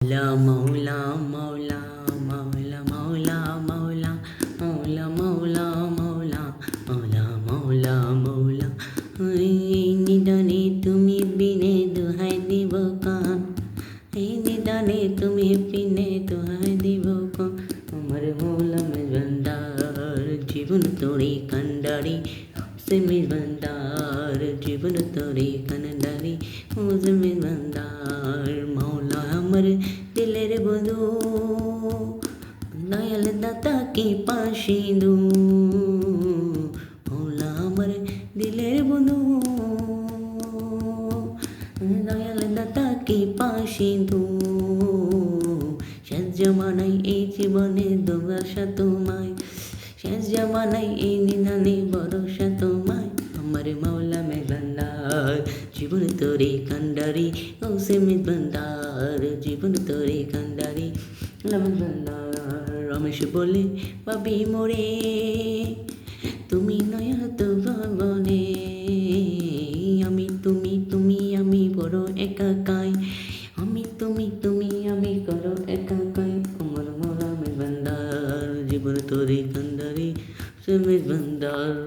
মৌলা মৌলা মৌলা মৌলা মৌলা মৌলা মৌলা মৌলা মৌলা মৌলা মৌলা এই নিদানে তুমি বিনে দোহাই দিব কান, এই নিদানে তুমি বিনে দোহাই দিব কান। আমার মৌলা মেজবান্দার জীবন তোরে কান্ডারি, से मेजबान्दार जीवन तोरे कान्डारी, मुझे मेजबान्दार मौला আমার দিলের বন্ধু, দয়াল দাতা কি পাশে দু, মৌলা আমার দিলের বন্ধু, দয়াল দাতা কি পাশে দু। শেষ জমানায় এই জীবনে দোয়াশা তোমায়, শেষ জমানায় এই নিধানে ভরসা তোমায়। আমার মৌলা মেজবান্দার জীবন তোরে কান্ডারি, গৌসে মেজবান্দার জীবন তোরে কান্ডারি। মেজবান্দার রমেশ বলে পাবি মোরে, তুমি নয়া তো ভবনে, আমি তুমি তুমি আমি বড় একাকাই, আমি তুমি তুমি আমি করো একাকাই। আমার মৌলা মেজবান্দার জীবন তোরে কান্ডারি, সে মেজবান্দার।